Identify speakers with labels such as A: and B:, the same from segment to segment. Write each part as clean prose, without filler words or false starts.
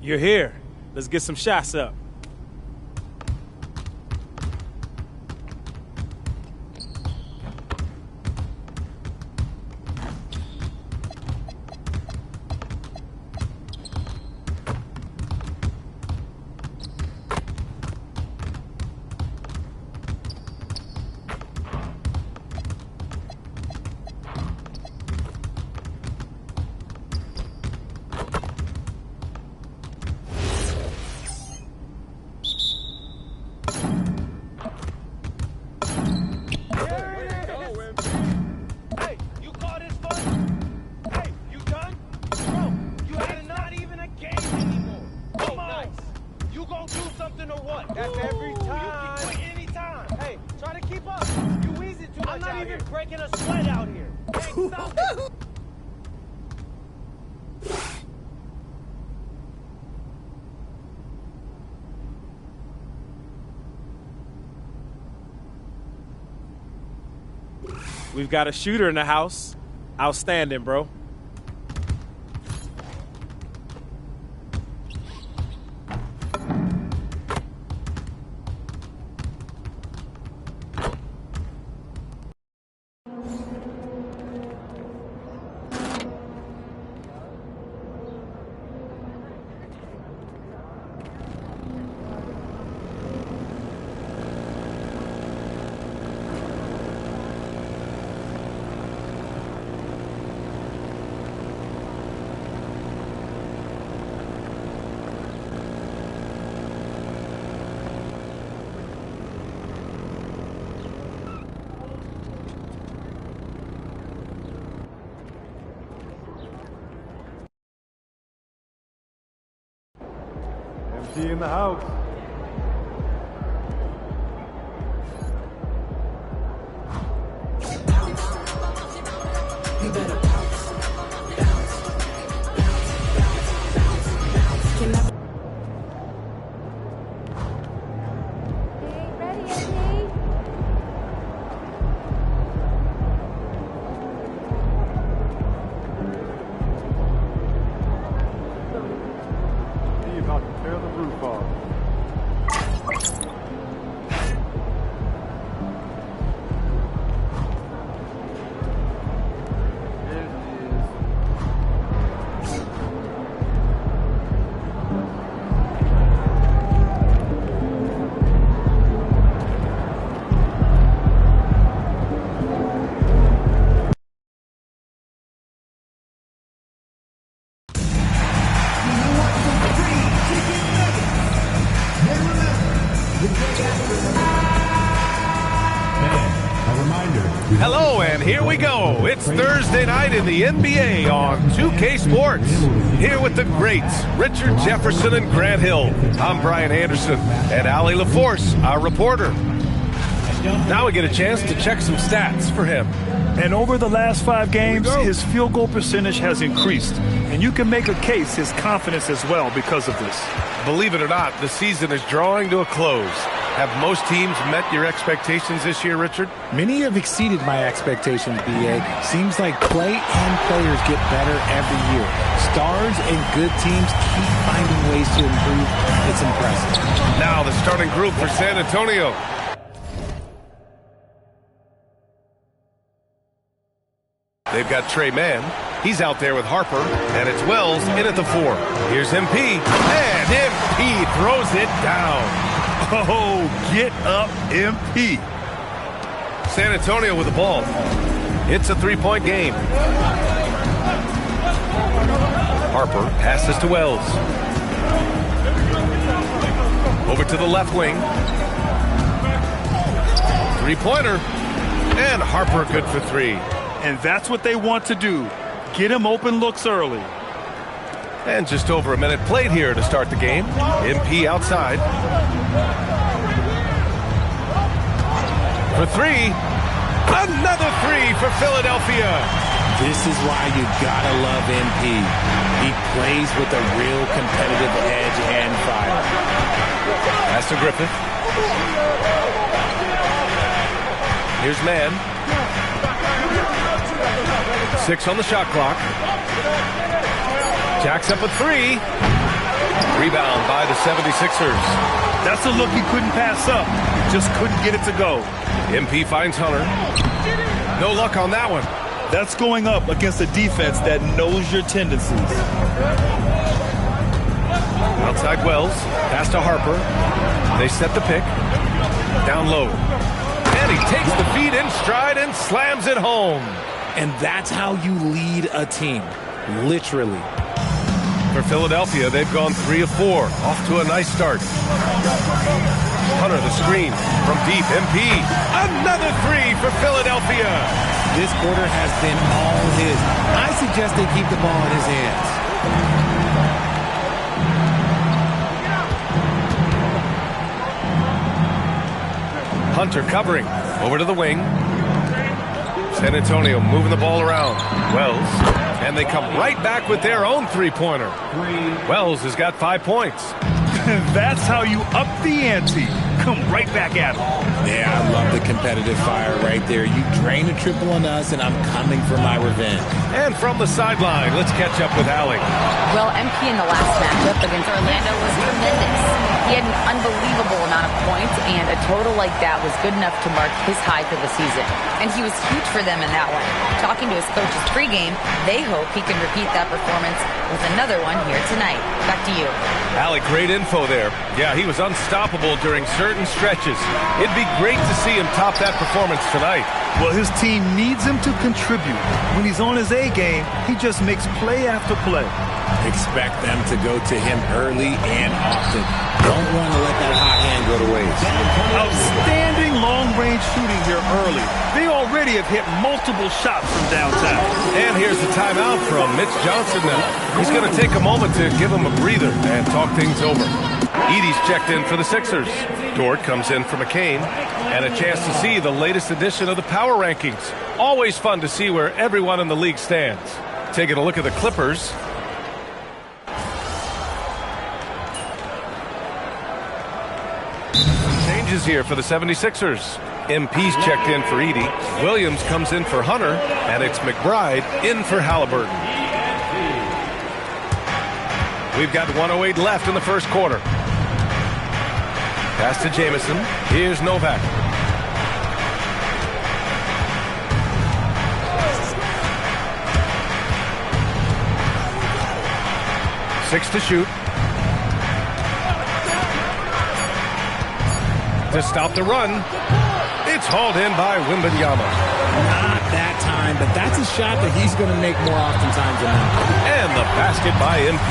A: You're here. Let's get some shots up. We've got a shooter in the house. Outstanding, bro.
B: MP in the house.
C: Hello, and here we go. It's Thursday night in the NBA on 2K Sports. Here with the greats, Richard Jefferson and Grant Hill. I'm Brian Anderson, and Ali LaForce, our reporter. Now we get a chance to check some stats for him.
D: And over the last 5 games, his field goal percentage has increased. And you can make a case his confidence as well because of this.
C: Believe it or not, the season is drawing to a close. Have most teams met your expectations this year, Richard?
E: Many have exceeded my expectations, B.A. Seems like play and players get better every year. Stars and good teams keep finding ways to improve. It's impressive.
C: Now the starting group for San Antonio. They've got Trey Mann. He's out there with Harper, and it's Wells in at the 4. Here's MP, and MP throws it down.
D: Oh, get up, MP.
C: San Antonio with the ball. It's a 3-point game. Harper passes to Wells. Over to the left wing. 3-pointer. And Harper good for 3.
D: And that's what they want to do. Get him open looks early.
C: And just over a minute played here to start the game. MP outside. For 3. Another 3 for Philadelphia.
E: This is why you gotta love MP. He plays with a real competitive edge and fire.
C: Pass to Griffith. Here's Mann. 6 on the shot clock. Jacks up a 3. Rebound by the 76ers.
D: That's a look he couldn't pass up. He just couldn't get it to go.
C: MP finds Hunter. No luck on that one.
D: That's going up against a defense that knows your tendencies.
C: Outside Wells. Pass to Harper. They set the pick. Down low. And he takes the feed in stride and slams it home.
E: And that's how you lead a team. Literally.
C: For Philadelphia, they've gone 3 of 4. Off to a nice start. Hunter, the screen from deep. MP. Another 3 for Philadelphia.
E: This quarter has been all his. I suggest they keep the ball in his hands.
C: Hunter covering. Over to the wing. San Antonio moving the ball around. Wells. And they come right back with their own three-pointer. Wells has got 5 points.
D: That's how you up the ante. Come right back at him.
E: Yeah, I love the competitive fire right there. You drain a triple on us, and I'm coming for my revenge.
C: And from the sideline, let's catch up with Allie.
B: Well, MP in the last matchup against Orlando was tremendous. He had an unbelievable amount of points, and a total like that was good enough to mark his high for the season. And he was huge for them in that one. Talking to his coaches pregame, they hope he can repeat that performance with another one here tonight. Back to you.
C: Allie, great info there. Yeah, he was unstoppable during certain stretches. It'd be great to see him top that performance tonight.
D: Well, his team needs him to contribute. When he's on his A game, he just makes play after play.
E: Expect them to go to him early and often. Don't want to let that hot hand go to waste.
D: Outstanding long-range shooting here early. They already have hit multiple shots from downtown.
C: And here's the timeout from Mitch Johnson now. He's going to take a moment to give him a breather and talk things over. Edey's checked in for the Sixers. Dort comes in for McCain. And a chance to see the latest edition of the Power Rankings. Always fun to see where everyone in the league stands. Taking a look at the Clippers. Changes here for the 76ers. MP's checked in for Edey. Williams comes in for Hunter. And it's McBride in for Halliburton. We've got 1:08 left in the first quarter. Pass to Jamison. Here's Novak. Six to shoot. To stop the run. It's hauled in by Wembanyama.
E: Not that time, but that's a shot that he's going to make more oftentimes than not.
C: And the basket by MP.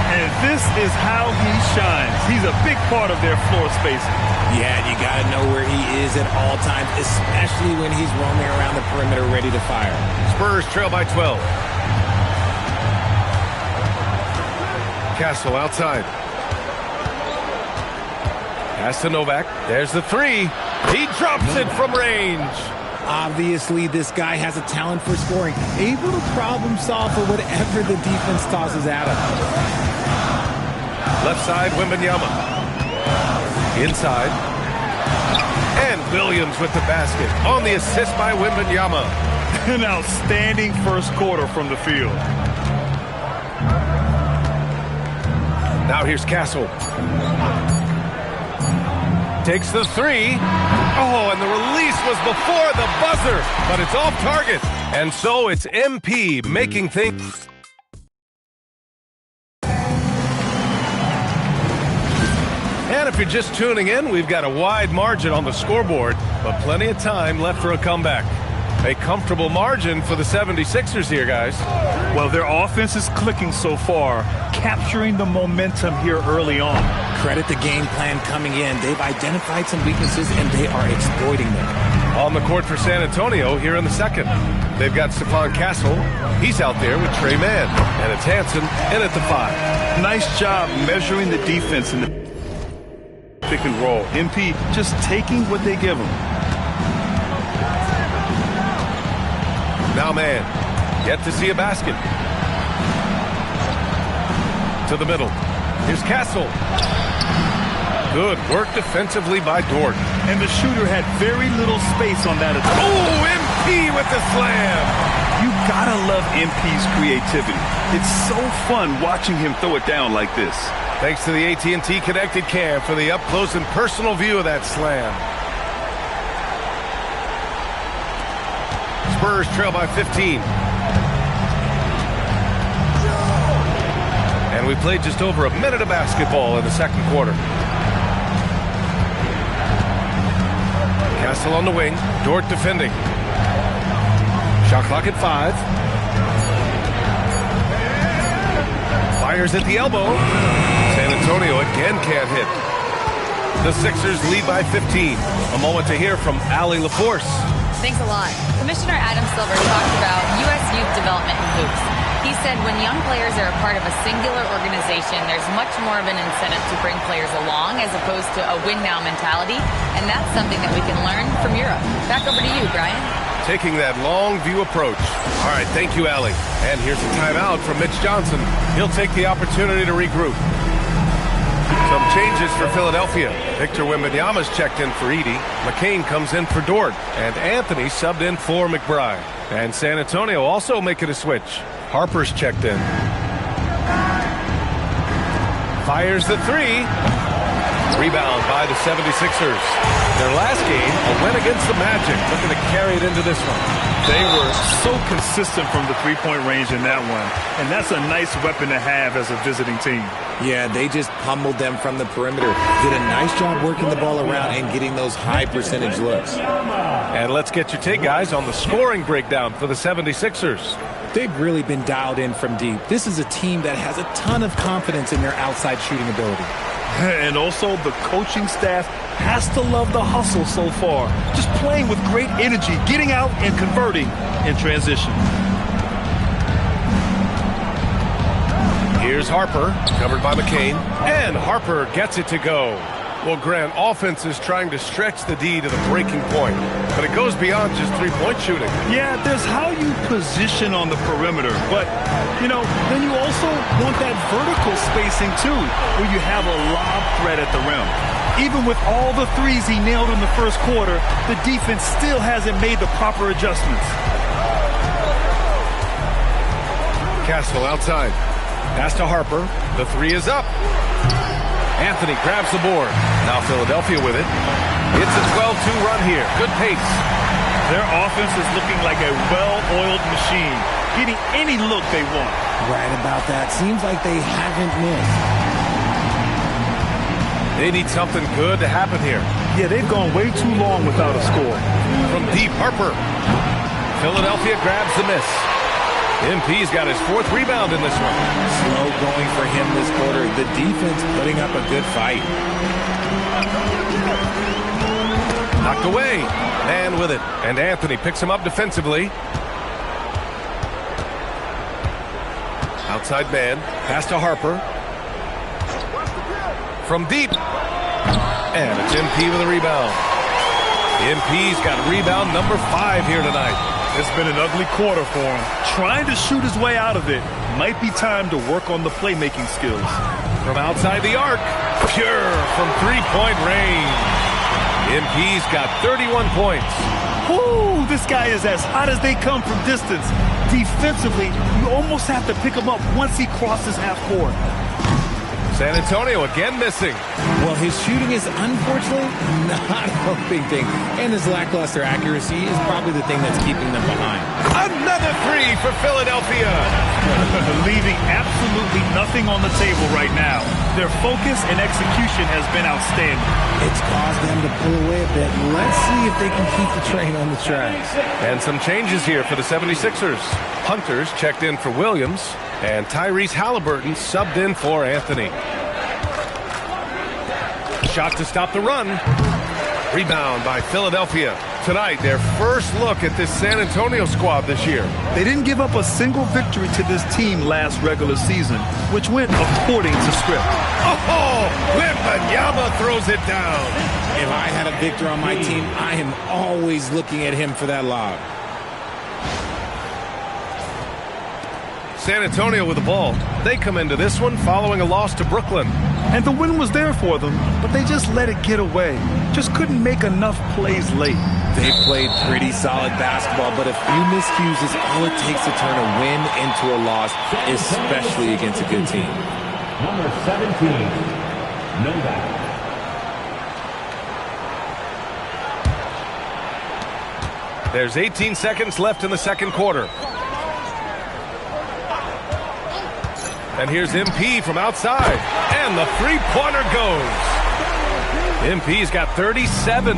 D: And this is how he shines. He's a big part of their floor spacing.
E: Yeah, you got to know where he is at all times, especially when he's roaming around the perimeter ready to fire.
C: Spurs trail by 12. Castle outside. Pass to Novak. There's the 3. He drops it from range.
E: Obviously, this guy has a talent for scoring, able to problem solve for whatever the defense tosses at him.
C: Left side, Wembanyama. Inside. And Williams with the basket on the assist by Wembanyama.
D: An outstanding first quarter from the field.
C: Now here's Castle. Takes the 3. Oh, and the release was before the buzzer, but it's off target. And so it's MP making things. And if you're just tuning in, we've got a wide margin on the scoreboard, but plenty of time left for a comeback. A comfortable margin for the 76ers here, guys.
D: Well, their offense is clicking so far, capturing the momentum here early on.
E: Credit the game plan coming in. They've identified some weaknesses, and they are exploiting them.
C: On the court for San Antonio here in the second. They've got Stephon Castle. He's out there with Trey Mann. And it's Hansen in at the 5.
D: Nice job measuring the defense in the pick and roll. MP just taking what they give him.
C: Now man, yet to see a basket. To the middle. Here's Castle. Good work defensively by Dort.
D: And the shooter had very little space on that attack.
C: Oh, MP with the slam.
D: You gotta love MP's creativity. It's so fun watching him throw it down like this.
C: Thanks to the AT&T Connected Cam for the up-close and personal view of that slam. Spurs trail by 15. And we played just over a minute of basketball in the second quarter. Castle on the wing. Dort defending. Shot clock at 5. Fires at the elbow. San Antonio again can't hit. The Sixers lead by 15. A moment to hear from Allie LaForce.
B: Thanks a lot. Commissioner Adam Silver talked about U.S. youth development in hoops. He said when young players are a part of a singular organization, there's much more of an incentive to bring players along as opposed to a win-now mentality, and that's something that we can learn from Europe. Back over to you, Brian.
C: Taking that long view approach. All right, thank you, Allie. And here's a timeout from Mitch Johnson. He'll take the opportunity to regroup. Some changes for Philadelphia. Victor Wembanyama's checked in for Edey. McCain comes in for Dort. And Anthony subbed in for McBride. And San Antonio also making a switch. Harper's checked in. Fires the three. Rebound by the 76ers. Their last game, a win against the Magic. Looking to carry it into this one.
D: They were so consistent from the three-point range in that one. And that's a nice weapon to have as a visiting team.
E: Yeah, they just pummeled them from the perimeter. Did a nice job working the ball around and getting those high percentage looks.
C: And let's get your take, guys, on the scoring breakdown for the 76ers.
E: They've really been dialed in from deep. This is a team that has a ton of confidence in their outside shooting ability.
D: And also the coaching staff has to love the hustle so far. Just playing with great energy, getting out and converting in transition.
C: Here's Harper, covered by McCain, and Harper gets it to go. Well, Grant, offense is trying to stretch the D to the breaking point, but it goes beyond just three-point shooting.
D: Yeah, there's how you position on the perimeter, but, you know, then you also want that vertical spacing, too, where you have a lob threat at the rim. Even with all the threes he nailed in the first quarter, the defense still hasn't made the proper adjustments.
C: Castle outside. Pass to Harper. The three is up. Anthony grabs the board. Now Philadelphia with it. It's a 12-2 run here. Good pace.
D: Their offense is looking like a well-oiled machine, getting any look they want.
E: Right about that. Seems like they haven't missed.
C: They need something good to happen here.
D: Yeah, they've gone way too long without a score.
C: From deep, Harper. Philadelphia grabs the miss. MP's got his fourth rebound in this one.
E: Slow going for him this quarter. The defense putting up a good fight.
C: Knocked away. Man with it. And Anthony picks him up defensively. Outside man. Pass to Harper. From deep. And it's MP with a rebound. MP's got rebound number 5 here tonight.
D: It's been an ugly quarter for him. Trying to shoot his way out of it. Might be time to work on the playmaking skills.
C: From outside the arc. Pure from three-point range. MP's got 31 points.
D: Woo! This guy is as hot as they come from distance. Defensively, you almost have to pick him up once he crosses half court.
C: San Antonio again missing.
E: Well, his shooting is unfortunately not a big thing. And his lackluster accuracy is probably the thing that's keeping them behind.
C: Another three for Philadelphia.
D: Leaving absolutely nothing on the table right now. Their focus and execution has been outstanding.
E: It's caused them to pull away a bit. Let's see if they can keep the train on the tracks.
C: And some changes here for the 76ers. Hunter's checked in for Williams. And Tyrese Halliburton subbed in for Anthony. Shot to stop the run. Rebound by Philadelphia. Tonight, their first look at this San Antonio squad this year.
D: They didn't give up a single victory to this team last regular season, which went according to script.
C: Oh, Wembanyama throws it down.
E: If I had a Victor on my team, I am always looking at him for that lob.
C: San Antonio with the ball. They come into this one following a loss to Brooklyn.
D: And the win was there for them, but they just let it get away. Just couldn't make enough plays late.
E: They played pretty solid basketball, but a few miscues is all it takes to turn a win into a loss, especially against a good team.
F: Number 17, Novak.
C: There's 18 seconds left in the second quarter. And here's MP from outside. And the three-pointer goes. MP's got 37.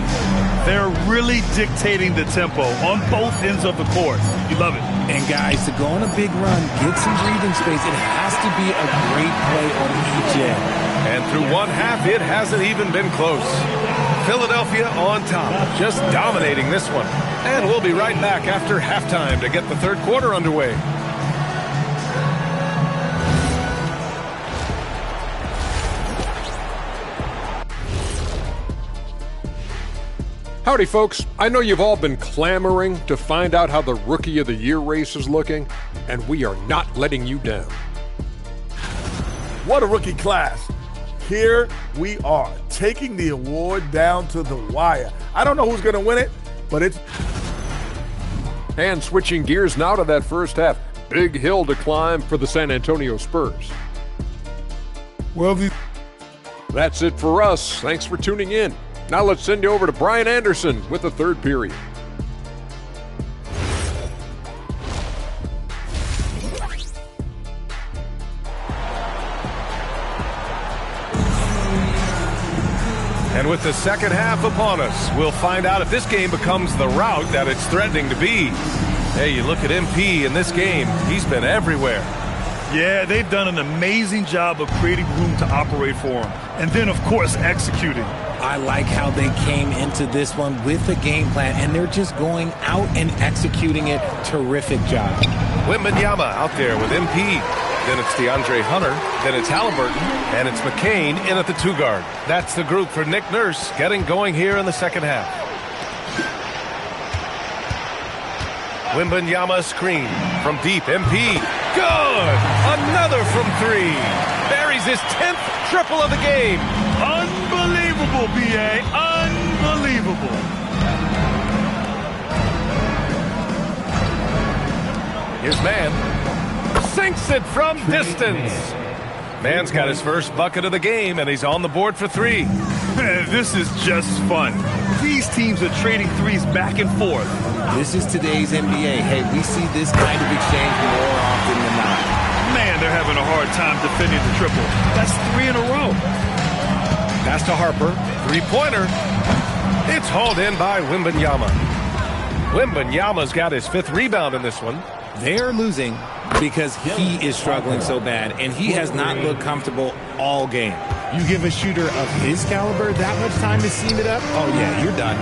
D: They're really dictating the tempo on both ends of the court. You love it.
E: And guys, to go on a big run, get some breathing space, it has to be a great play on each end.
C: And through one half, it hasn't even been close. Philadelphia on top, just dominating this one. And we'll be right back after halftime to get the third quarter underway.
G: Howdy, folks. I know you've all been clamoring to find out how the Rookie of the Year race is looking, and we are not letting you down.
H: What a rookie class. Here we are, taking the award down to the wire. I don't know who's going to win it, but it's...
G: And switching gears now to that first half. Big hill to climb for the San Antonio Spurs.
H: Well,
G: That's it for us. Thanks for tuning in. Now let's send you over to Brian Anderson with the third period.
C: And with the second half upon us, we'll find out if this game becomes the rout that it's threatening to be. Hey, you look at MP in this game, he's been everywhere.
D: Yeah, they've done an amazing job of creating room to operate for him. And then, of course, executing.
E: I like how they came into this one with a game plan, and they're just going out and executing it. Terrific job.
C: Wembanyama out there with MP. Then it's DeAndre Hunter. Then it's Halliburton. And it's McCain in at the two guard. That's the group for Nick Nurse getting going here in the second half. Wembanyama screen from deep. MP. Good! Another from three. Buries his 10th triple of the game.
D: Unbelievable, B.A. Unbelievable.
C: Here's Man. Sinks it from distance. Man's got his first bucket of the game, and he's on the board for three.
D: This is just fun. These teams are trading threes back and forth.
E: This is today's NBA. Hey, we see this kind of exchange more often than not.
D: Man, they're having a hard time defending the triple. That's three in a row.
C: Pass to Harper. Three-pointer. It's hauled in by Wembanyama. Wembanyama's got his 5th rebound in this one.
E: They're losing because he is struggling so bad, and he has not looked comfortable all game. You give a shooter of his caliber that much time to seam it up, oh yeah, you're done.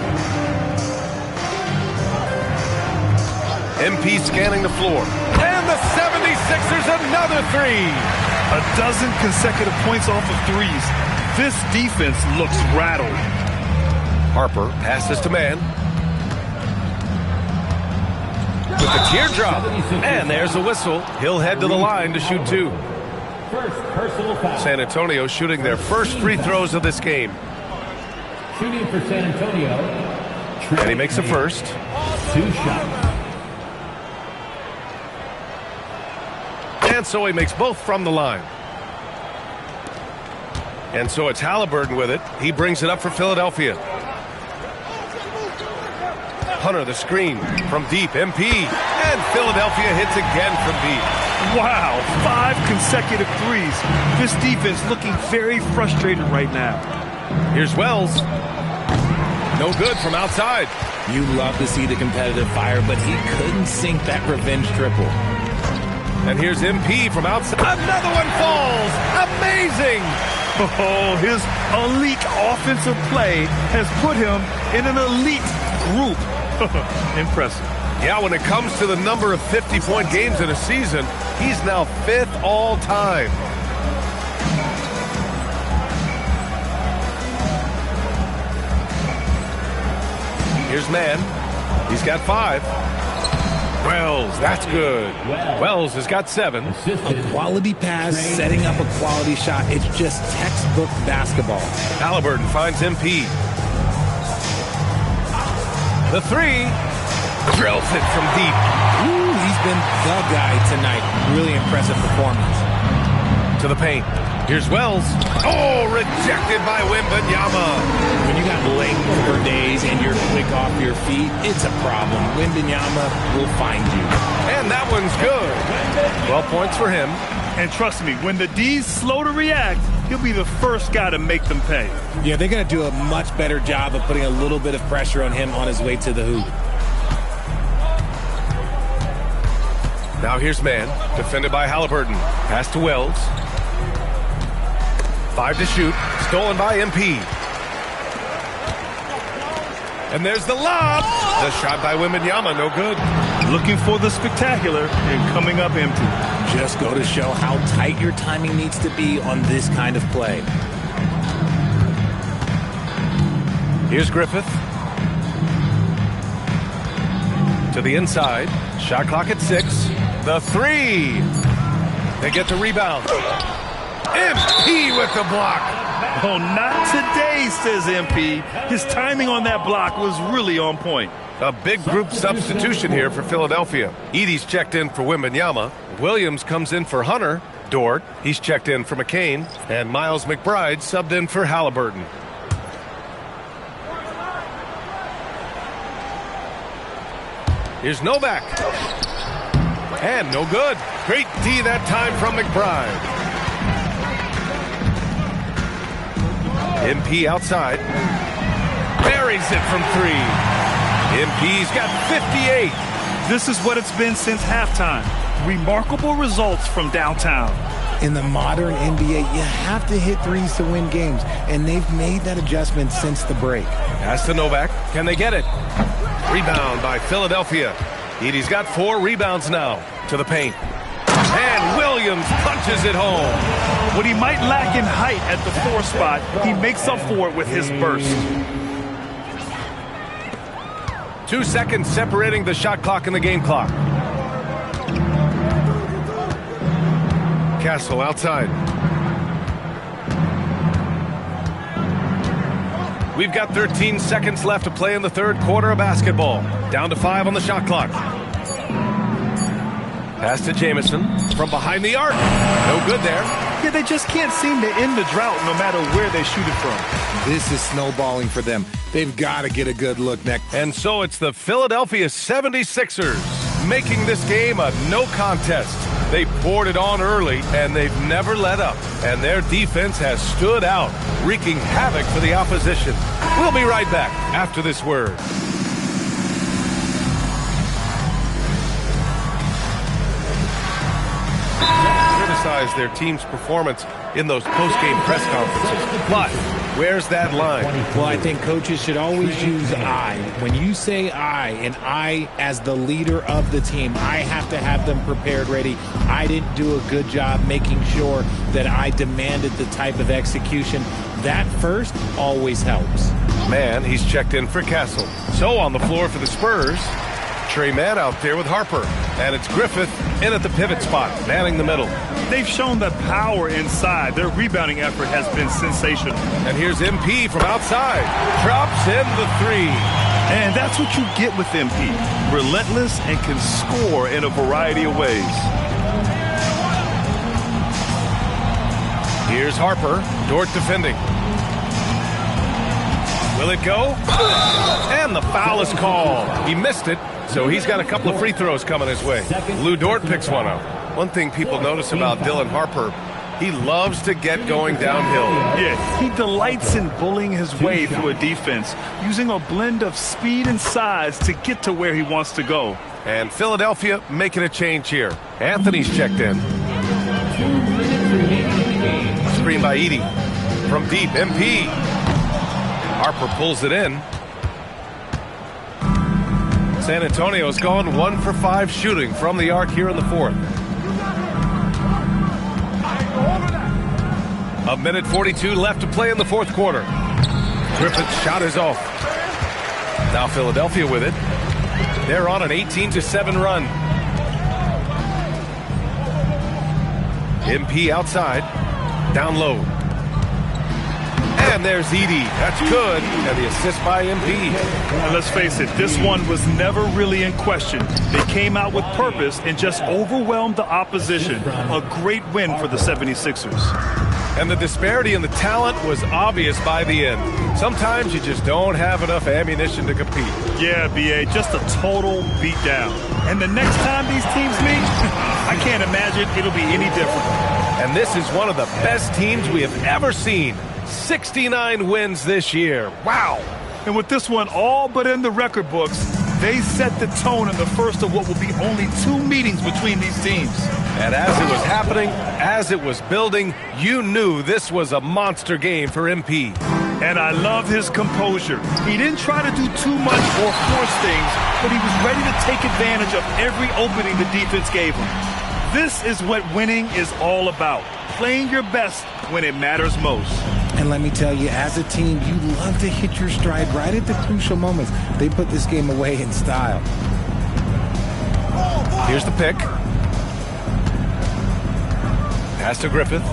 C: MP scanning the floor. And the 76ers another three.
D: A dozen consecutive points off of threes. This defense looks rattled.
C: Harper passes to Man. With the teardrop. And there's a whistle. He'll head to the line to shoot two.
F: First personal foul.
C: San Antonio shooting their first free throws of this game.
F: Shooting for San Antonio.
C: And he makes a first.
F: 2 shots.
C: And so he makes both from the line. And so it's Halliburton with it. He brings it up for Philadelphia. Hunter the screen from deep. MP. And Philadelphia hits again from deep.
D: Wow, 5 consecutive threes. This defense looking very frustrated right now.
C: Here's Wells. No good from outside.
E: You love to see the competitive fire, but he couldn't sink that revenge triple.
C: And here's MP from outside. Another one falls. Amazing.
D: Oh, his elite offensive play has put him in an elite group. Impressive.
C: Yeah, when it comes to the number of 50-point games in a season, he's now 5th all time. Here's Man. He's got 5. Wells, that's good. Wells has got 7.
E: A quality pass, setting up a quality shot. It's just textbook basketball.
C: Halliburton finds MP. The three. Drills it from deep.
E: Ooh, he's been the guy tonight. Really impressive performance.
C: To the paint. Here's Wells. Oh, rejected by Wembanyama.
E: When you got length for days and you're quick off your feet, it's a problem. Wembanyama will find you.
C: And that one's good. 12 points for him.
D: And trust me, when the D's slow to react, he'll be the first guy to make them pay.
E: Yeah, they're going to do a much better job of putting a little bit of pressure on him on his way to the hoop.
C: Now here's man, defended by Halliburton. Pass to Wells. 5 to shoot, stolen by MP. And there's the lob. The shot by Wembanyama, no good.
D: Looking for the spectacular and coming up empty.
E: Just go to show how tight your timing needs to be on this kind of play.
C: Here's Griffith. To the inside. Shot clock at 6. The three. They get the rebound. MP with the block.
D: Oh, not today, says MP. His timing on that block was really on point.
C: A big group substitution here for Philadelphia. Edey's checked in for Wembanyama. Williams comes in for Hunter. Dort, he's checked in for McCain. And Miles McBride subbed in for Halliburton. Here's Novak. And no good. Great D that time from McBride. MP outside. Buries it from 3. MP's got 58.
D: This is what it's been since halftime. Remarkable results from downtown.
E: In the modern NBA, you have to hit threes to win games, and they've made that adjustment since the break.
C: Pass to Novak. Can they get it? Rebound by Philadelphia. Edey's got 4 rebounds now. To the paint. And Williams punches it home.
D: What he might lack in height at the 4 spot, he makes up for it with his burst.
C: 2 seconds separating the shot clock and the game clock. Castle outside. We've got 13 seconds left to play in the third quarter of basketball. Down to 5 on the shot clock. Pass to Jamison from behind the arc. No good there.
D: Yeah, they just can't seem to end the drought no matter where they shoot it from.
E: This is snowballing for them. They've got to get a good look next.
C: And so it's the Philadelphia 76ers making this game a no contest. They poured it on early, and they've never let up. And their defense has stood out, wreaking havoc for the opposition. We'll be right back after this word. Criticize their team's performance in those post-game press conferences. But where's that line?
E: Well, I think coaches should always use I. When you say I, and I as the leader of the team, I have to have them prepared, ready. I didn't do a good job making sure that I demanded the type of execution. That first always helps.
C: Man, he's checked in for Castle. So on the floor for the Spurs, Trey Mann out there with Harper. And it's Griffith in at the pivot spot, manning the middle.
D: They've shown the power inside. Their rebounding effort has been sensational.
C: And here's MP from outside. Drops in the 3.
D: And that's what you get with MP. Relentless and can score in a variety of ways.
C: Here's Harper. Dort defending. Will it go? And the foul is called. He missed it, so he's got a couple of free throws coming his way. Lou Dort picks one up. One thing people notice about Dylan Harper, he loves to get going downhill.
D: Yeah, he delights in bullying his way through a defense, using a blend of speed and size to get to where he wants to go.
C: And Philadelphia making a change here. Anthony's checked in. Screen by Edey. From deep, MP. Harper pulls it in. San Antonio's gone 1 for 5 shooting from the arc here in the fourth. A minute 42 left to play in the fourth quarter. Griffith's shot is off. Now Philadelphia with it. They're on an 18-7 run. MP outside. Down low. And there's Edie. That's good. And the assist by MP.
D: And let's face it, this one was never really in question. They came out with purpose and just overwhelmed the opposition. A great win for the 76ers.
C: And the disparity in the talent was obvious by the end. Sometimes you just don't have enough ammunition to compete.
D: Yeah, B.A., just a total beatdown. And the next time these teams meet, I can't imagine it'll be any different.
C: And this is one of the best teams we have ever seen. 69 wins this year. Wow.
D: And with this one all but in the record books, they set the tone in the first of what will be only 2 meetings between these teams.
C: And as it was happening, as it was building, you knew this was a monster game for MP.
D: And I love his composure. He didn't try to do too much or force things, but he was ready to take advantage of every opening the defense gave him. This is what winning is all about. Playing your best when it matters most.
E: And let me tell you, as a team, you love to hit your stride right at the crucial moments. They put this game away in style.
C: Here's the pick. Pass to Griffith.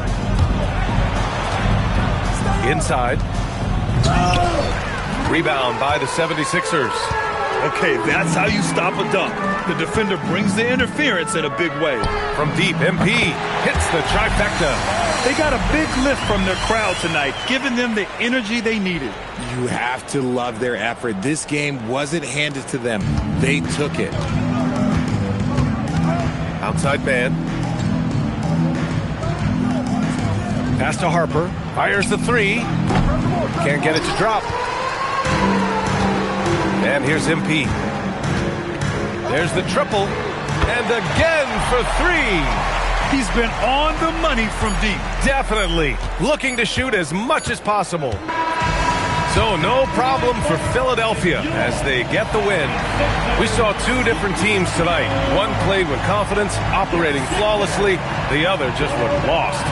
C: Inside. Rebound by the 76ers.
D: Okay, that's how you stop a dunk. The defender brings the interference in a big way.
C: From deep, MP hits the trifecta.
D: They got a big lift from their crowd tonight, giving them the energy they needed.
E: You have to love their effort. This game wasn't handed to them. They took it.
C: Outside man. Pass to Harper. Fires the 3. Can't get it to drop. And here's MP. There's the triple. And again for 3.
D: He's been on the money from deep.
C: Definitely. Looking to shoot as much as possible. So no problem for Philadelphia as they get the win. We saw 2 different teams tonight. One played with confidence, operating flawlessly. The other just looked lost.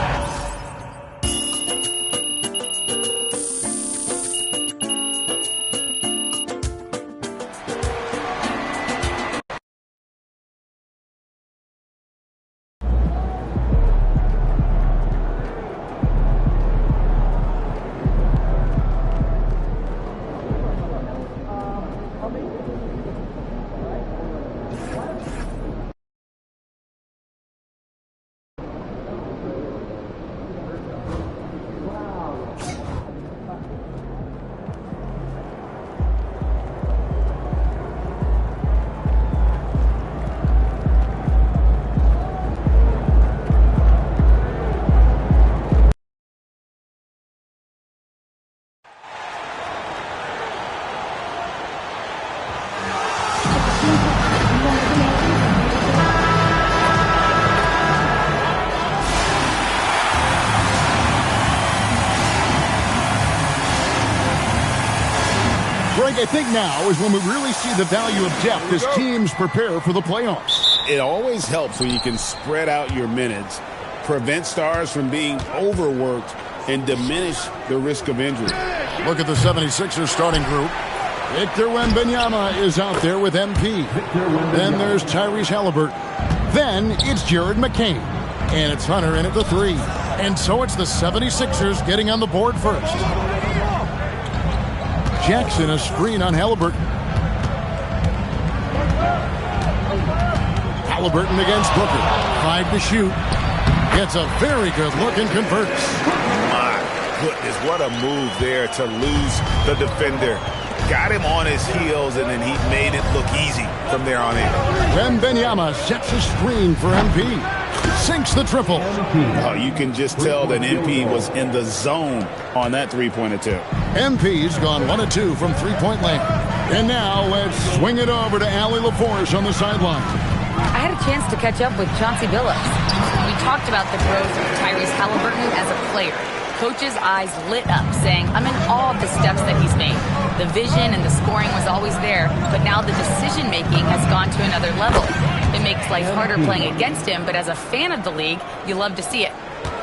I: Greg, I think now is when we really see the value of depth as teams prepare for the playoffs.
J: It always helps when you can spread out your minutes, prevent stars from being overworked, and diminish the risk of injury.
I: Look at the 76ers starting group. Victor Wembanyama is out there with MP. Then there's Tyrese Halliburton. Then it's Jared McCain. And it's Hunter in at the 3. And so it's the 76ers getting on the board first. Jackson, a screen on Halliburton. Halliburton against Booker. 5 to shoot. Gets a very good look and converts.
J: My goodness, what a move there to lose the defender. Got him on his heels, and then he made it look easy from there on in.
I: Wembanyama sets a screen for MP. Sinks the triple.
J: Oh, you can just tell that MP was in the zone on that three-point attempt.
I: MP's gone 1 of 2 from three-point land. And now let's swing it over to Allie LaForce on the sideline.
B: I had a chance to catch up with Chauncey Billups. We talked about the growth of Tyrese Halliburton as a player. Coach's eyes lit up, saying, I'm in awe of the steps that he's made. The vision and the scoring was always there, but now the decision-making has gone to another level. It makes life harder playing against him, but as a fan of the league, you love to see it.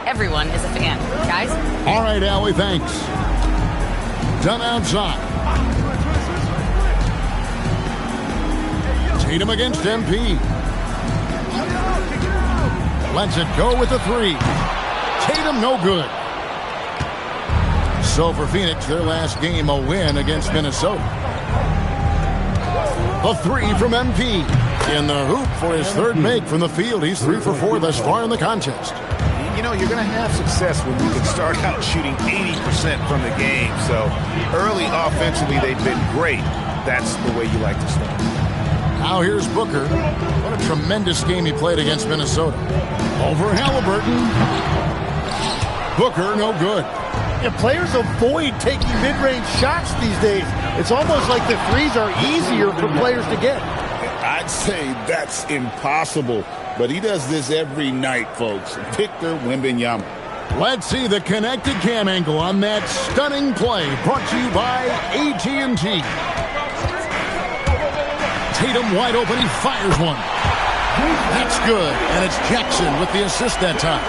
B: Everyone is a fan. Guys?
I: All right, Allie, thanks. Done outside. Tatum against MP. Lets it go with the 3. Tatum no good. So for Phoenix, their last game, a win against Minnesota. The three from MP. In the hoop for his third make from the field. He's 3 for 4 thus far in the contest.
J: You know, you're going to have success when you can start out shooting 80% from the game. So early offensively, they've been great. That's the way you like to start.
I: Now here's Booker. What a tremendous game he played against Minnesota. Over Halliburton. Booker, no good.
K: Yeah, players avoid taking mid-range shots these days. It's almost like the threes are easier for players to get.
J: I'd say that's impossible, but he does this every night, folks. Victor Wembanyama.
I: Let's see the connected cam angle on that stunning play, brought to you by AT&T. Tatum wide open, he fires one. That's good, and it's Jackson with the assist that time.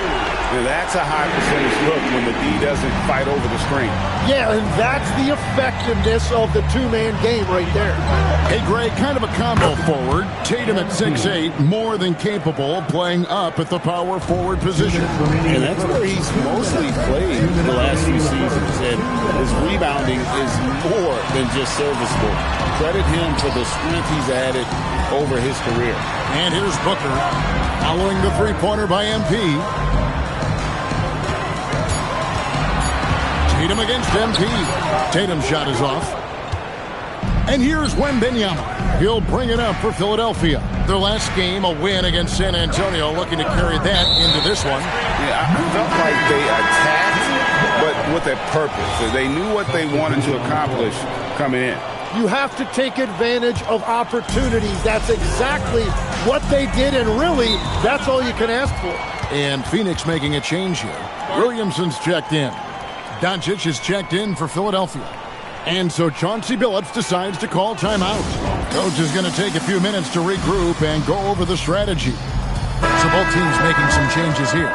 J: Yeah, that's a high percentage look when the D doesn't fight over the screen.
K: Yeah, and that's the effectiveness of the two-man game right there.
I: Hey, Greg, kind of a combo forward. Tatum at 6'8", more than capable, playing up at the power forward position.
J: And that's where he's mostly played the last few seasons. And his rebounding is more than just serviceable. Credit him for the strength he's added over his career.
I: And here's Booker, following the three-pointer by MP. Tatum against MP. Tatum's shot is off. And here's Wembanyama. He'll bring it up for Philadelphia. Their last game, a win against San Antonio, looking to carry that into this one.
J: Yeah, I felt like they attacked, but with a purpose. They knew what they wanted to accomplish coming in.
K: You have to take advantage of opportunities. That's exactly what they did, and really, that's all you can ask for.
I: And Phoenix making a change here. Williamson's checked in. Doncic is checked in for Philadelphia. And so Chauncey Billups decides to call timeout. Coach is going to take a few minutes to regroup and go over the strategy. So both teams making some changes here.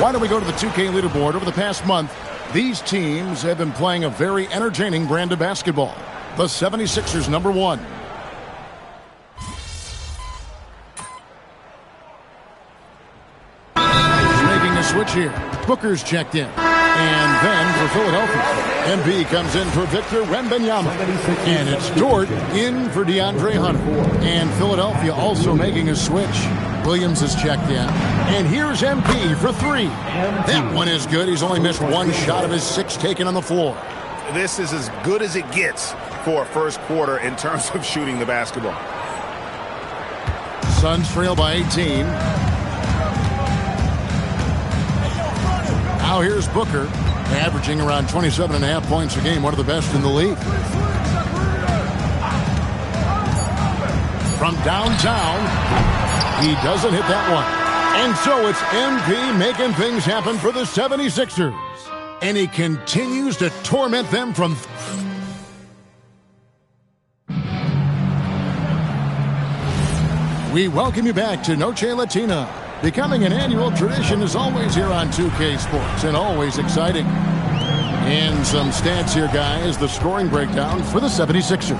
I: Why don't we go to the 2K leaderboard? Over the past month, these teams have been playing a very entertaining brand of basketball. The 76ers, number 1. Making a switch here. Booker's checked in. And then for Philadelphia, MB comes in for Victor Wembanyama. And it's Dort in for DeAndre Hunter. And Philadelphia also making a switch. Williams is checked in. And here's MP for 3. That one is good. He's only missed one shot of his 6 taken on the floor.
J: This is as good as it gets for a first quarter in terms of shooting the basketball.
I: Suns trail by 18. Now here's Booker, averaging around 27.5 points a game, one of the best in the league. From downtown, he doesn't hit that one. And so it's MP making things happen for the 76ers. And he continues to torment them from... We welcome you back to Noche Latina. Becoming an annual tradition is always here on 2K Sports, and always exciting. And some stats here, guys. The scoring breakdown for the 76ers.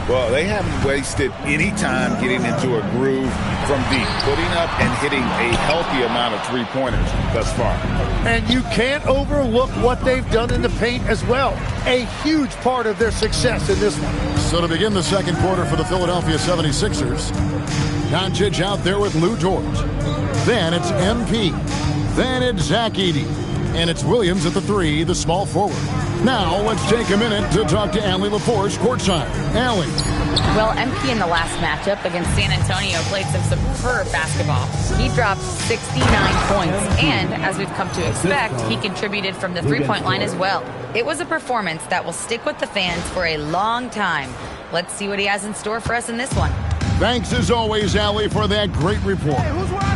J: Well, they haven't wasted any time getting into a groove from deep, putting up and hitting a healthy amount of three-pointers thus far.
K: And you can't overlook what they've done in the paint as well. A huge part of their success in this one.
I: So to begin the second quarter for the Philadelphia 76ers, Doncic out there with Lou Dort. Then it's MP. Then it's Zach Edey. And it's Williams at the 3, the small forward. Now let's take a minute to talk to Allie LaForce courtside. Allie.
B: Well, MP in the last matchup against San Antonio played some superb basketball. He dropped 69 points, and as we've come to expect, he contributed from the three-point line as well. It was a performance that will stick with the fans for a long time. Let's see what he has in store for us in this one.
I: Thanks as always, Allie, for that great report.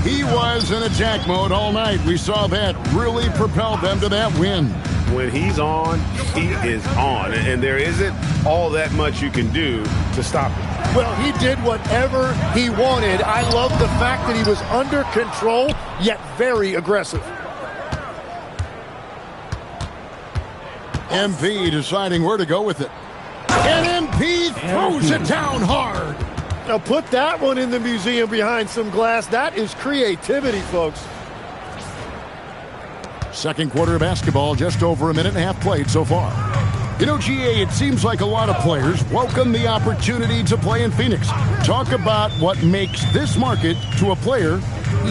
I: He was in attack mode all night. We saw that really propelled them to that win.
J: When he's on, he is on. And there isn't all that much you can do to stop him.
K: Well, he did whatever he wanted. I love the fact that he was under control, yet very aggressive.
I: MP deciding where to go with it. And MP throws it down hard.
K: Now put that one in the museum behind some glass. That is creativity, folks.
I: Second quarter of basketball, just over a minute and a half played so far. You know, GA, it seems like a lot of players welcome the opportunity to play in Phoenix. Talk about what makes this market to a player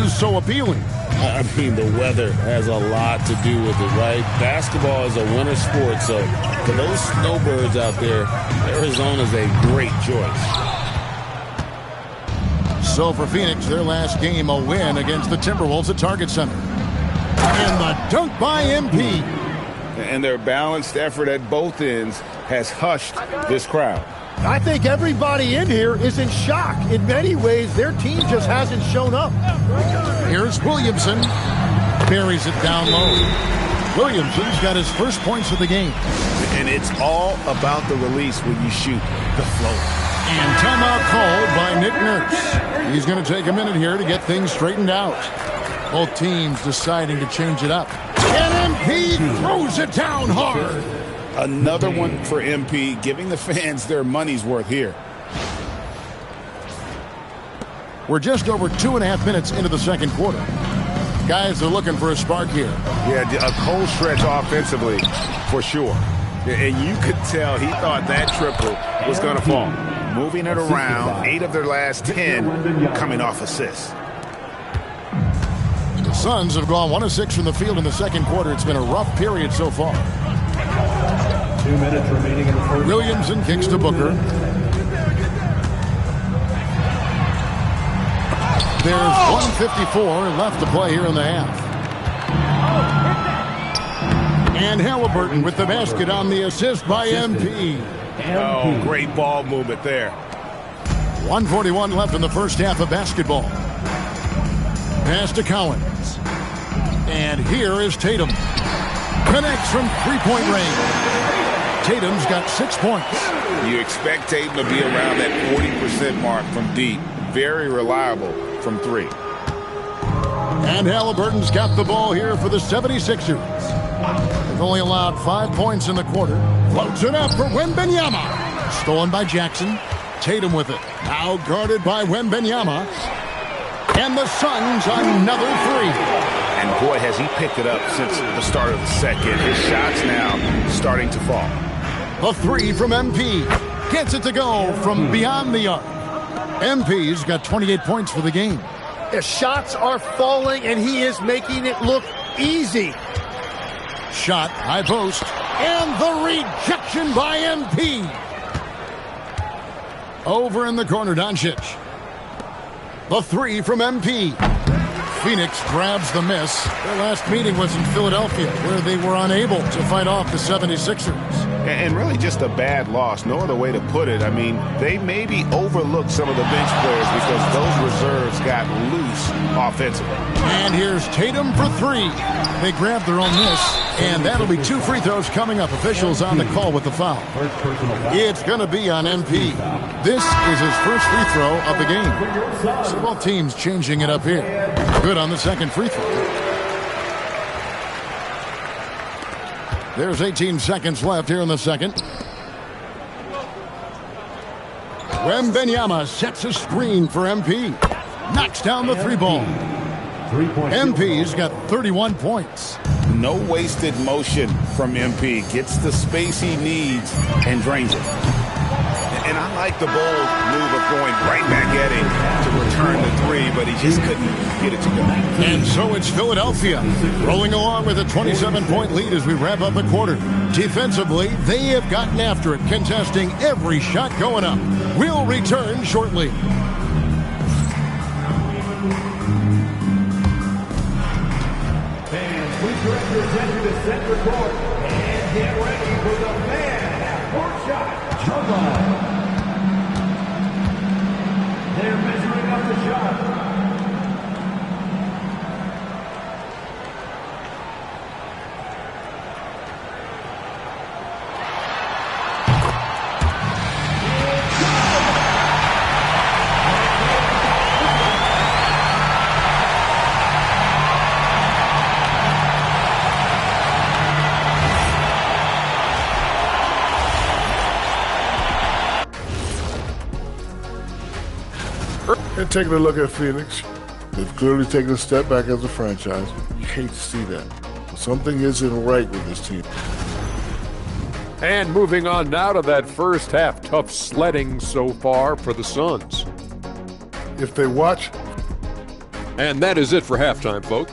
I: so appealing.
J: I mean, the weather has a lot to do with it, right? Basketball is a winter sport, so for those snowbirds out there, Arizona's a great choice.
I: So for Phoenix, their last game, a win against the Timberwolves at Target Center. And the dunk by MP.
J: And their balanced effort at both ends has hushed this crowd.
K: I think everybody in here is in shock. In many ways, their team just hasn't shown up.
I: Here's Williamson. Buries it down low. Williamson's got his first points of the game.
J: And it's all about the release when you shoot the float.
I: And timeout called by Nick Nurse. He's going to take a minute here to get things straightened out. Both teams deciding to change it up. And MP throws it down hard.
J: Another one for MP, giving the fans their money's worth here.
I: We're just over 2.5 minutes into the second quarter. Guys are looking for a spark here.
J: Yeah, a cold stretch offensively, for sure. And you could tell he thought that triple was going to fall. Moving it around, 8 of their last 10 coming off assists.
I: The Suns have gone 1 of 6 from the field in the second quarter. It's been a rough period so far.
F: 2 minutes remaining in the first.
I: Williamson kicks to Booker. There's 1:54 left to play here in the half. And Halliburton with the basket on the assist by MP.
J: Oh, great ball movement there.
I: 1:41 left in the first half of basketball. Pass to Collins. And here is Tatum. Connects from three-point range. Tatum's got 6 points.
J: You expect Tatum to be around that 40% mark from deep. Very reliable from 3.
I: And Halliburton's got the ball here for the 76ers. They've only allowed 5 points in the quarter. Floats it up for Wembanyama. Stolen by Jackson. Tatum with it. Now guarded by Wembanyama. And the Suns another 3.
J: And boy, has he picked it up since the start of the second. His shots now starting to fall.
I: A 3 from MP. Gets it to go from beyond the arc. MP's got 28 points for the game.
K: The shots are falling, and he is making it look easy.
I: Shot, high post. And the rejection by MP. Over in the corner, Doncic. The 3 from MP. Phoenix grabs the miss. Their last meeting was in Philadelphia, where they were unable to fight off the 76ers.
J: And really just a bad loss. No other way to put it. I mean, they maybe overlooked some of the bench players because those reserves got loose offensively.
I: And here's Tatum for 3. They grabbed their own miss, and that'll be 2 free throws coming up. Officials on the call with the foul. It's going to be on MP. This is his first free throw of the game. So both teams changing it up here. Good on the second free throw. There's 18 seconds left here in the second. Wembanyama sets a screen for MP. Knocks down the 3 ball. MP's got 31 points.
J: No wasted motion from MP. Gets the space he needs and drains it. And I like the bold move of going right back at him to return the 3, but he just couldn't get it to go.
I: And so it's Philadelphia rolling along with a 27-point lead as we wrap up the quarter. Defensively, they have gotten after it, contesting every shot going up. We'll return shortly.
F: Fans, please represent the center court and get ready for the man half-court shot. Jump on. They're measuring up the shot.
H: And taking a look at Phoenix, they've clearly taken a step back as a franchise. You hate to see that.
I: Something isn't right with this team.
G: And moving on now to that first half, tough sledding so far for the Suns.
I: If they watch.
G: And that is it for halftime, folks.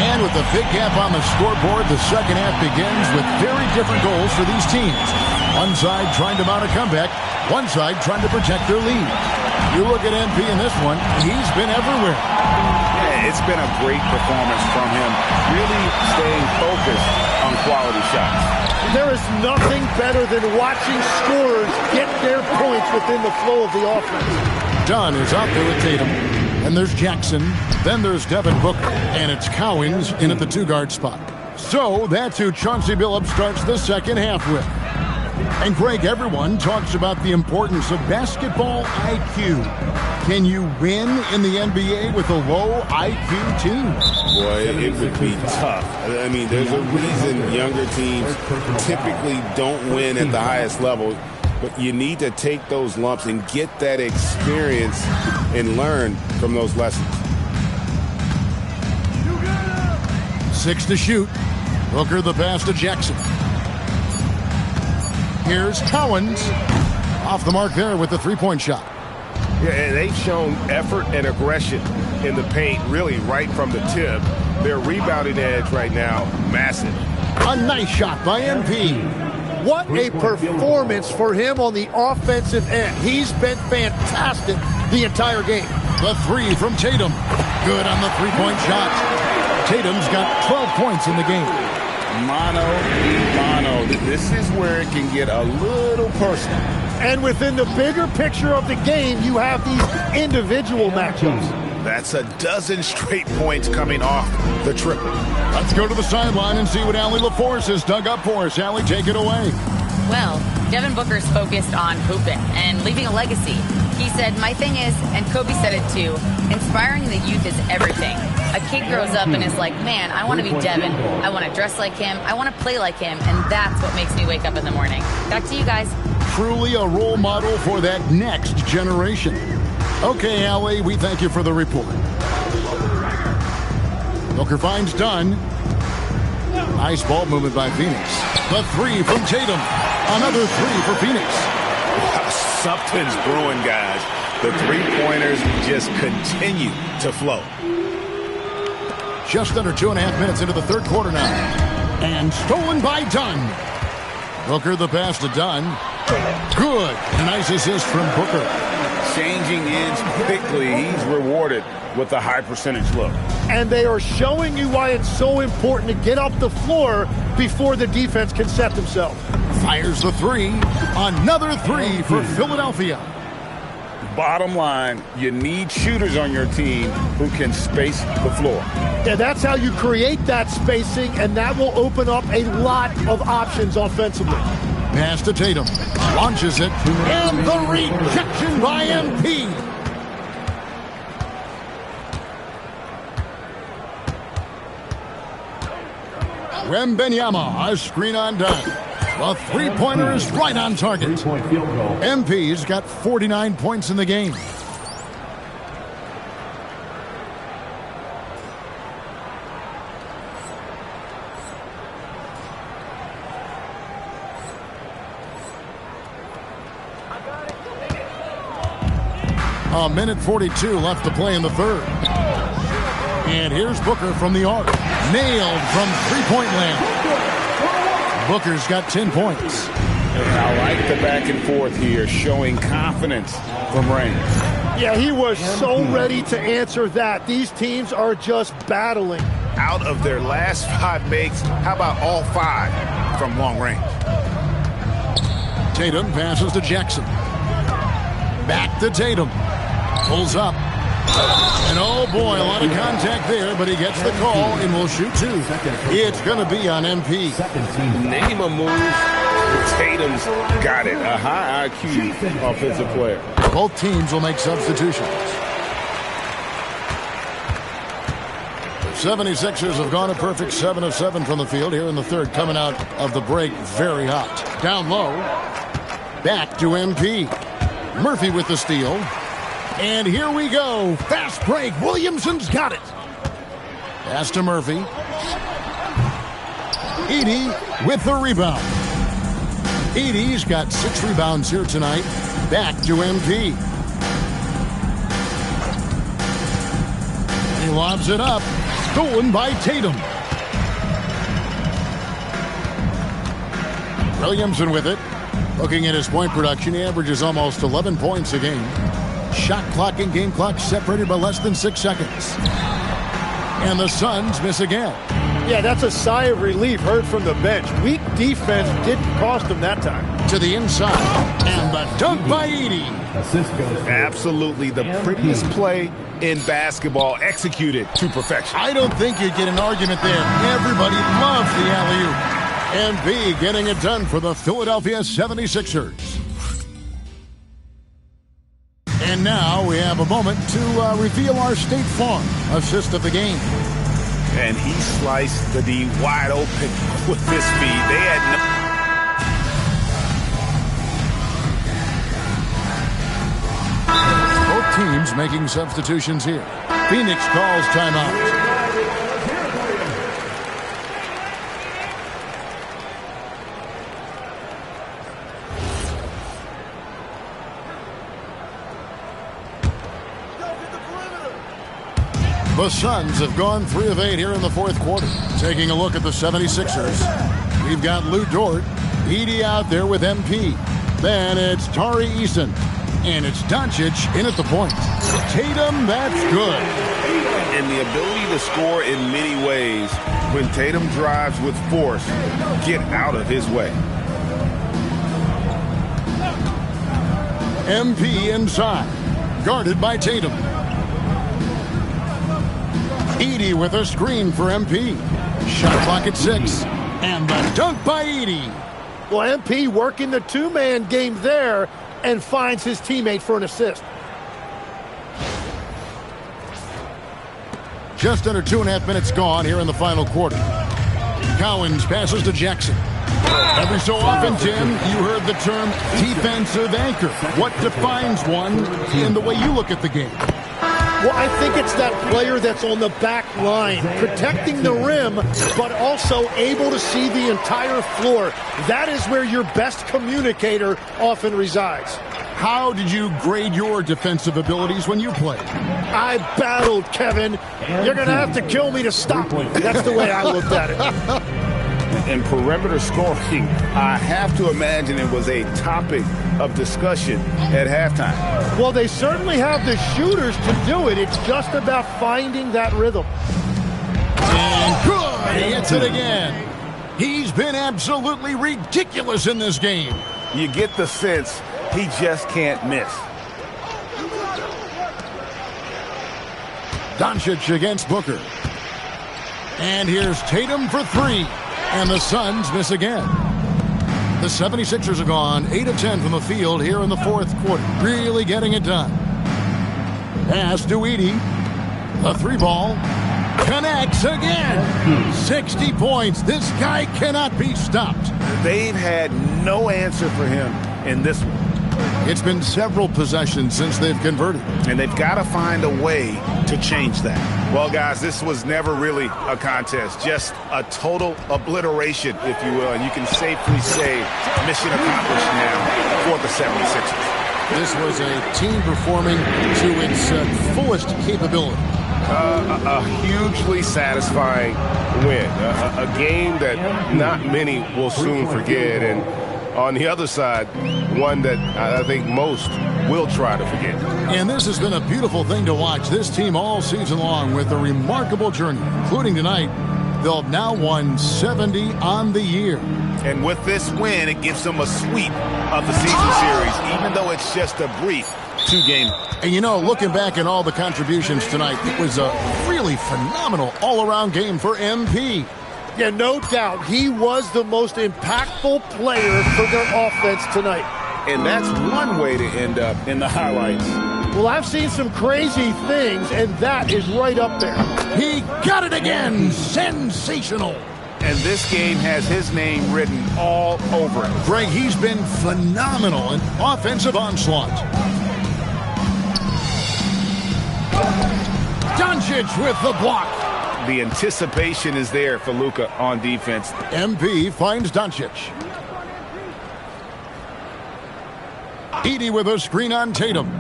I: And with a big gap on the scoreboard, the second half begins with very different goals for these teams. One side trying to mount a comeback, one side trying to protect their lead. You look at MP in this one, he's been everywhere.
J: Yeah, it's been a great performance from him, really staying focused on quality shots.
K: There is nothing better than watching scorers get their points within the flow of the offense.
I: Dunn is out there with Tatum. And there's Jackson. Then there's Devin Booker. And it's Cowens in at the two-guard spot. So that's who Chauncey Billups starts the second half with. And Greg, everyone talks about the importance of basketball IQ. Can you win in the NBA with a low IQ team?
J: Boy, it would be tough. I mean, there's a reason younger teams typically don't win at the highest level. But you need to take those lumps and get that experience and learn from those lessons.
I: 6 to shoot. Booker the pass to Jackson. Here's Cowens. Off the mark there with the three-point shot.
C: Yeah, and they've shown effort and aggression in the paint, really right from the tip. Their rebounding edge right now, massive.
I: A nice shot by MP.
K: What a performance for him on the offensive end. He's been fantastic the entire game.
I: The three from Tatum. Good on the three-point shot. Tatum's got 12 points in the game.
J: Mano a mano. This is where it can get a little personal.
K: And within the bigger picture of the game, you have these individual matchups.
C: That's a dozen straight points coming off the triple.
I: Let's go to the sideline and see what Allie LaForce has dug up for us. Allie, take it away.
B: Well, Devin Booker's focused on hooping and leaving a legacy. He said, my thing is, and Kobe said it too, inspiring the youth is everything. A kid grows up and is like, man, I want to be Devin. I want to dress like him. I want to play like him. And that's what makes me wake up in the morning. Back to you guys.
I: Truly a role model for that next generation. Okay, Allie, we thank you for the report. Booker finds Dunn. Nice ball movement by Phoenix. The three from Tatum. Another three for Phoenix.
C: Something's brewing, guys. The three-pointers just continue to flow.
I: Just under 2.5 minutes into the third quarter now. And stolen by Dunn. Booker the pass to Dunn. Good. Nice assist from Booker.
J: Changing ends quickly. He's rewarded with a high percentage look.
K: And they are showing you why it's so important to get up the floor before the defense can set themselves.
I: Fires the three. Another three for Philadelphia.
J: Bottom line, you need shooters on your team who can space the floor.
K: Yeah, that's how you create that spacing, and that will open up a lot of options offensively.
I: Pass to Tatum. Launches it. And the rejection by MP. Wembenyama, a screen on Dunn. The three-pointer is right on target. MP's got 49 points in the game. A minute 42 left to play in the third. And here's Booker from the arc. Nailed from three-point land. Booker's got 10 points.
J: I like the back and forth here, showing confidence from range.
K: Yeah, he was so ready to answer that. These teams are just battling.
C: Out of their last 5 makes, how about all 5 from long range?
I: Tatum passes to Jackson. Back to Tatum. Pulls up. And oh boy, a lot of contact there, but he gets the call and will shoot 2. It's going to be on MP.
J: Name a move. Tatum's got it. A high IQ offensive player.
I: Both teams will make substitutions. The 76ers have gone a perfect 7 of 7 from the field here in the third, coming out of the break very hot. Down low. Back to MP. Murphy with the steal. And here we go. Fast break. Williamson's got it. Pass to Murphy. Edey with the rebound. Edey's got 6 rebounds here tonight. Back to MP. He lobs it up. Stolen by Tatum. Williamson with it. Looking at his point production, he averages almost 11 points a game. Shot clock and game clock separated by less than 6 seconds. And the Suns miss again.
K: Yeah, that's a sigh of relief heard from the bench. Weak defense didn't cost them that time.
I: To the inside. And the dunk by Edey.
J: Absolutely the prettiest play in basketball, executed to perfection.
I: I don't think you'd get an argument there. Everybody loves the alley-oop. MP getting it done for the Philadelphia 76ers. And now we have a moment to reveal our State Farm assist of the game.
J: And he sliced the D wide open with his feet. They had
I: no... Both teams making substitutions here. Phoenix calls timeout. The Suns have gone 3 of 8 here in the fourth quarter. Taking a look at the 76ers. We've got Lou Dort. Edey out there with MP. Then it's Tari Eason. And it's Doncic in at the point. Tatum, that's good.
J: And the ability to score in many ways when Tatum drives with force. Get out of his way.
I: MP inside. Guarded by Tatum. Edey with a screen for MP. Shot clock at 6. And the dunk by Edey.
K: Well, MP working the two-man game there and finds his teammate for an assist.
I: Just under 2.5 minutes gone here in the final quarter. Cowens passes to Jackson. Every so often, Tim, you heard the term defensive anchor. What defines one in the way you look at the game?
K: Well, I think it's that player that's on the back line, protecting the rim, but also able to see the entire floor. That is where your best communicator often resides.
I: How did you grade your defensive abilities when you played?
K: I battled, Kevin. You're going to have to kill me to stop me. That's the way I looked at it.
J: And perimeter scoring, I have to imagine it was a topic of discussion at halftime.
K: Well, they certainly have the shooters to do it. It's just about finding that rhythm.
I: And good! He hits it again. He's been absolutely ridiculous in this game.
J: You get the sense he just can't miss.
I: Doncic against Booker. And here's Tatum for 3. And the Suns miss again. The 76ers are gone 8 of 10 from the field here in the fourth quarter. Really getting it done. Pass to Edey. The 3-ball. Connects again. 60 points. This guy cannot be stopped.
J: They've had no answer for him in this one.
I: It's been several possessions since they've converted.
J: And they've got to find a way to change that. Well, guys, this was never really a contest. Just a total obliteration, if you will. And you can safely say mission accomplished now for the 76ers.
I: This was a team performing to its fullest capability.
C: A hugely satisfying win. A game that not many will soon forget. And on the other side, one that I think most will try to forget.
I: And this has been a beautiful thing to watch. This team all season long with a remarkable journey, including tonight. They'll have now won 70 on the year.
J: And with this win, it gives them a sweep of the season series, even though it's just a brief 2-game.
I: And you know, looking back at all the contributions tonight, it was a really phenomenal all-around game for MP.
K: Yeah, no doubt. He was the most impactful player for their offense tonight.
J: And that's one way to end up in the highlights.
K: Well, I've seen some crazy things, and that is right up there.
I: He got it again. Sensational.
J: And this game has his name written all over it.
I: Greg, he's been phenomenal in offensive onslaught. Doncic with the block.
J: The anticipation is there for Luka on defense.
I: MP finds Doncic. Edey with a screen on Tatum.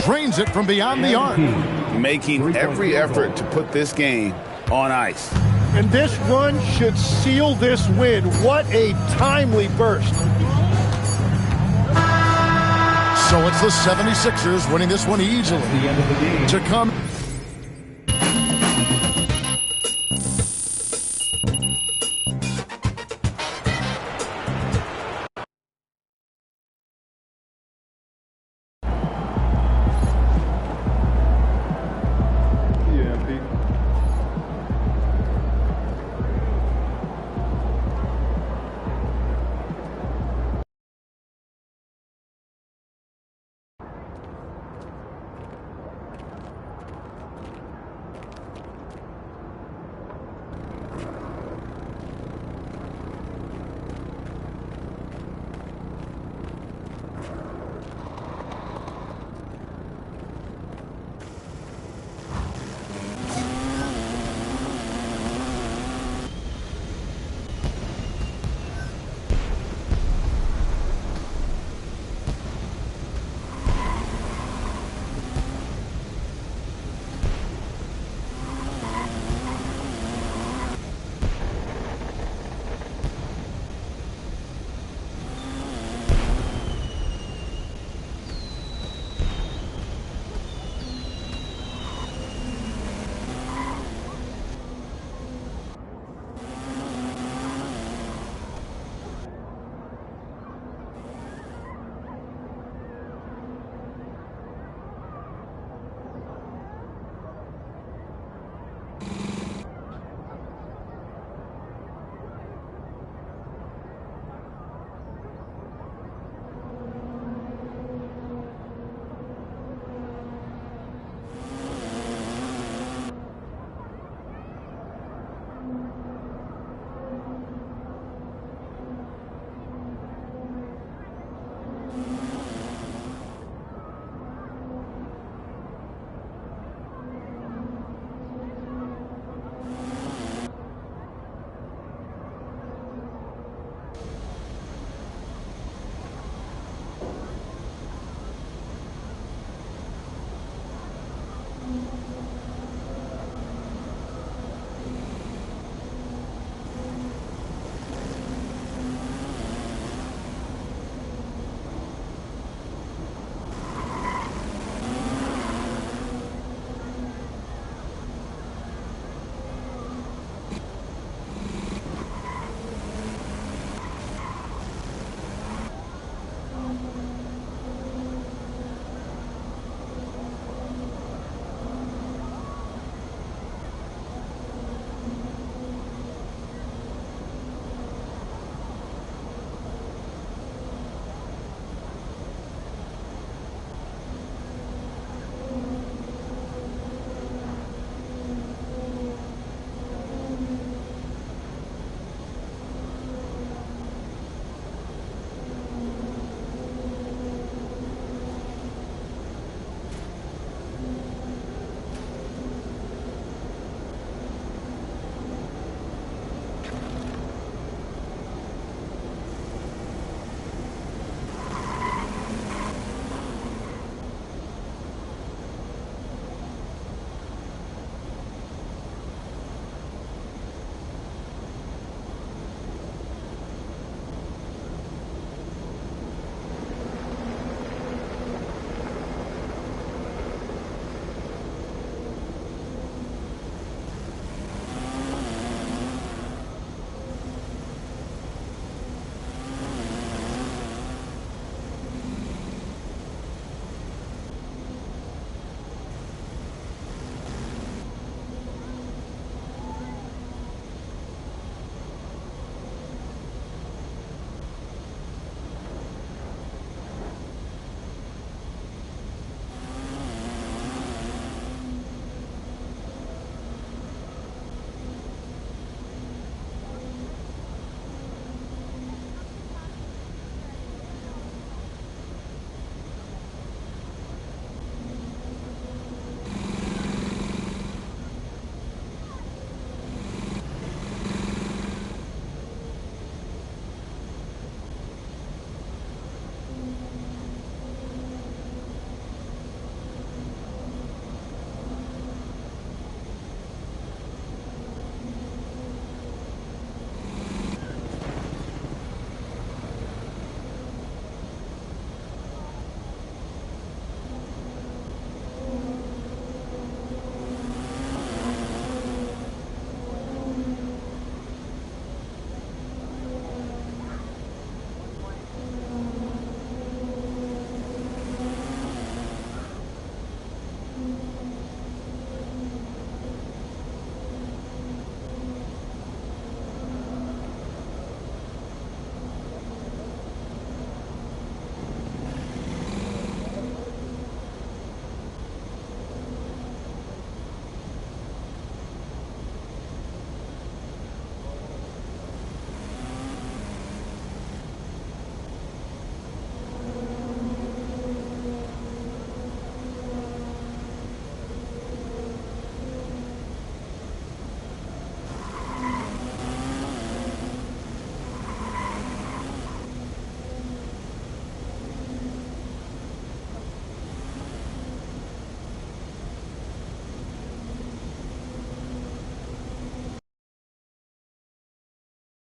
I: Drains it from beyond the arc.
J: Making every effort to put this game on ice.
K: And this run should seal this win. What a timely burst.
I: So it's the 76ers winning this one easily. To come.